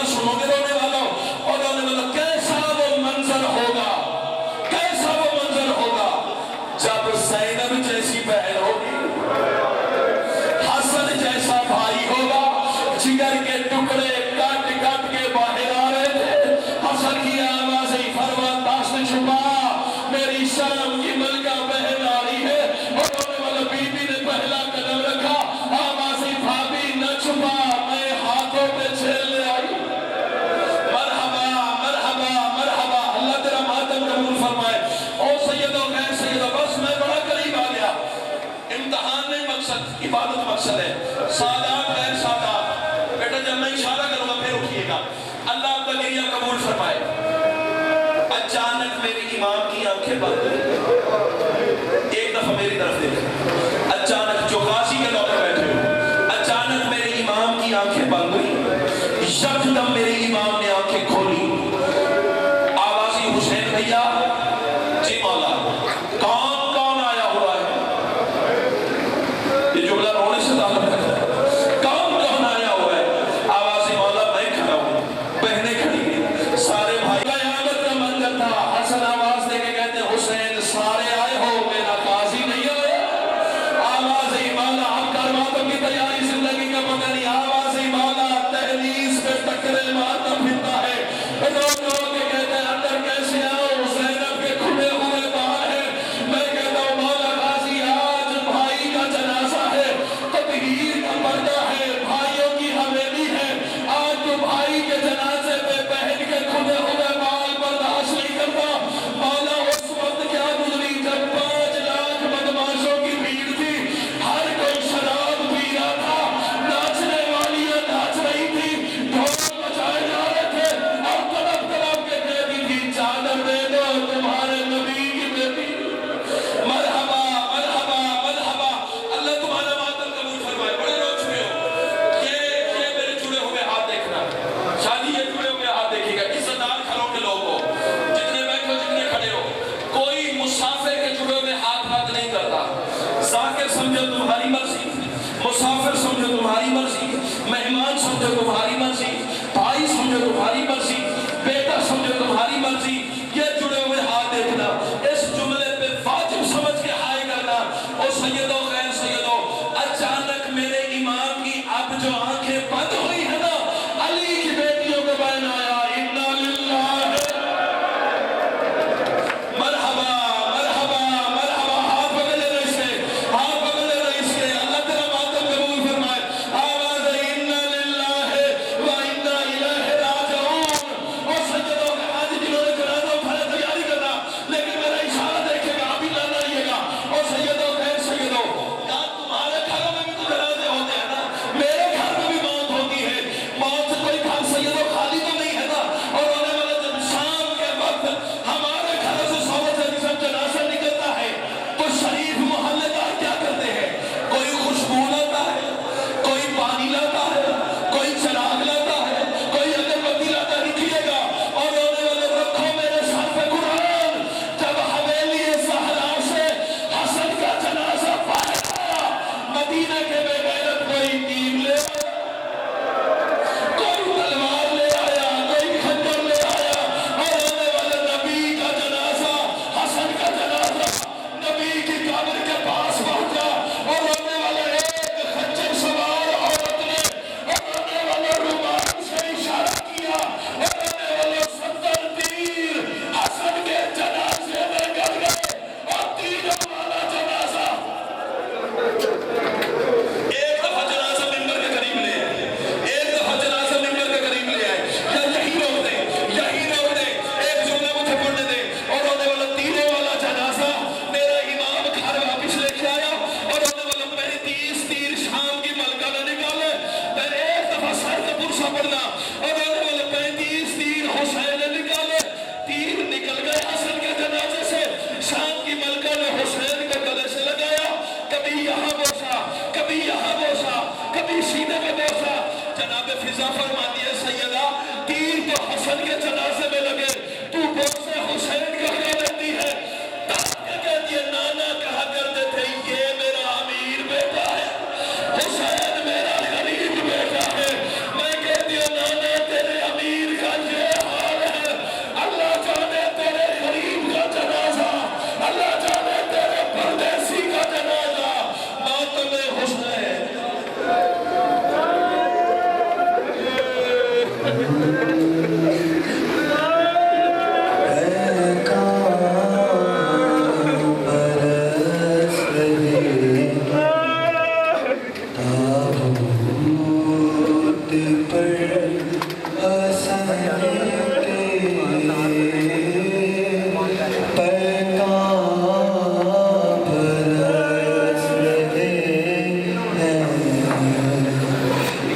ذرا سنو گے رونے والوں، اور رونے والوں کیسا وہ منظر ہوگا، کیسا وہ منظر ہوگا جب زینب جیسی بہن ہوگی، حسن جیسا بھائی ہوگا، جگر کے ٹکڑے کٹ کٹ کے باہر آ رہے تھے، حسن کی آواز ہی فرما داست چھپا میری شرم کی ملکہ بہن آ رہی ہے، اور رونے والا بی بی نے پہلا قدم رکھا، آواز ہی بھابی نہ چھپا میں ہاتھوں پہ چھیل لے آئی، مرحبا مرحبا مرحبا، اللہ تیرا ماتم قبول فرمائے۔ او سیدو غیر سیدو، بس میں بڑا قریب آ گیا، امتحان نہیں مقصد، عبادت مقصد ہے، سادات غیر سادات، بیٹا جب میں اشارہ کروں گا پھر اٹھئے گا، اللہ آپ کا گریہ قبول فرمائے۔ اچانک میری امام کی آنکھیں بند ہوئی، ایک دفعہ میری طرف دیکھا، اچانک جو غازی کے دور میں بیٹھے ہو، اچانک میری امام کی آنکھیں بند ہوئی، یکدم میری امام نے آنکھیں کھولی، آوازی حسین بھیا، جی مولا، کون کون آیا ہوا ہے؟ یہ جملہ رونے سے تعلق رکھتا ہے، کون کون آیا ہوا ہے؟ آوازی مولا میں کھڑا ہوں، بہنیں کھڑی ہیں، سارے بھائی قیامت کا منظر تھا، حسن آواز دے کے کہتے ہیں حسین سارے آئے ہو میرا قاضی نہیں آیا، آوازی مولا اب کرماتوں کی تیاری زندگی کا پتہ نہیں، آوازی مولا تحلیز پہ ٹکرے مارتا پھرتا ہے، رو رو کے کہتے ہیں اندر کیسے آؤ، زینب کے کھلے ہوئے بال ہیں، میں کہتا ہوں مولا قاضی آج بھائی کا جنازہ ہے، تطہیر کا پردہ ہے، بھائیوں کی حویلی ہے، آج تو بھائی کے جنازے پہ بہن کے کھلے ہوئے بال برداشت نہیں کرتا، مولا اس وقت کیا گزری جب 5 لاکھ بدماشوں کی بھیڑ تھی، ہر کوئی شراب پی رہا تھا، ناچنے والیاں ناچ رہی تھی، ڈھول بجائے جا رہے تھے، اور تڑپ تڑپ کے کہتی تھی چادر دے دو تمہارے نبی کی بیٹی، مرحبا مرحبا مرحبا، اللہ تمہارا ماتم قبول فرمائے، بڑے رو چکے ہو، یہ میرے جڑے ہوئے ہاتھ دیکھنا، شادی یہ جڑے ہوئے ہاتھ دیکھے گا، عزت دار گھروں کے لوگ ہو، جتنے بیٹھے ہو جتنے کھڑے ہو، کوئی مسافر کے جڑے ہوئے ہاتھ نہیں کرتا، ذاکر سمجھو تمہاری مرضی، مسافر سمجھو تمہاری مرضی، مہمان سمجھو تمہاری مرضی، بھائی سمجھو تمہاری مرضی، بیٹا سمجھو تمہاری مرضی، یہ جڑے ہوئے ہاتھ دیکھنا، اس جملے پہ واجب سمجھ کے ہائے کرنا، او سیدو غیر سیدو، اچانک میرے امام کی اب جو آنکھیں بند ہوئی ہے نا، علی کی بیٹیوں کو بین آیا، اِنَّا لِلَّهِ مرحبا مرحبا مرحبا، ہاتھ پکڑ لے رئیس کے، ہاتھ پکڑ لے رئیس کے، اللہ تیرا ماتم قبول فرمائے، آواز ہے اِنَّا لِلَّهِ وَإِنَّا إِلَيْهِ رَاجِعُونَ، اور سجدوں کے آج جنہوں نے جنازہ اٹھانے تیاری کرنا، لیکن میرا اشارہ دیکھے گا ابھی نہ لائیے گا، اور سیدوں خیر سیدوں، یہاں تمہارے گھروں میں بھی تو جنازے ہوتے ہیں نا، میرے گھر میں بھی موت ہوتی ہے، موت سے کوئی گھر سیدوں خالی تو نہیں ہے نا، اور ہونے والا جب شام کے وقت ہمارے گھروں سے 100 جنازہ نکلتا ہے تو شریف محلے دار کیا کرتے ہیں؟ کوئی خوشبو لاتا ہے، کوئی پانی لاتا ہے، کوئی چراغ لاتا ہے، کوئی اگربتی لاتا ہے، نکلیے گا، اور ہونے والے رکھو میرے سر پہ قرآن، جب حویلی زہرا سے حسن کا جنازہ باہر آیا، مدینہ کے بے غیرت کوئی تیر لے آیا، کوئی تلوار لے آیا، کوئی خنجر لے آیا، اور ہونے والے نبی کا جنازہ، حسن کا جنازہ نبی کی قبر کے پاس پہنچا، اور ہونے والے ایک خنجر سوار عورت نے، اور ہونے والے رومان سے اشارہ کیا، اور ہونے والے 70 تیر حسن کے جنازے میں گر گئے، اور تیروں والا جنازہ ایک دفعہ جنازہ ممبر کے قریب لے آئے، ایک دفعہ جنازہ ممبر کے قریب لے آئے، یا یہی روک دیں، ایک جملہ مجھے پڑھنے دیں، اور ہونے والا تیروں والا جنازہ میرا امام گھر واپس لے کے آیا، اور ہونے والا 35 تیر شام کی ملکہ نے نکالے، پھر ایک دفعہ سر کا پرسہ پڑھنا، اور ہونے والا 35 تیر حسین نے نکالے، تیر نکل گئے حسن کے جنازے سے، شام کی ملکہ نے حسین کو گلے سے لگایا، کبھی یہاں بوسا، کبھی یہاں بوسا، کبھی سینے میں بوسا، جناب فضا فرماتی ہے سیدہ تیر تو حسن کے جنازے میں لگے،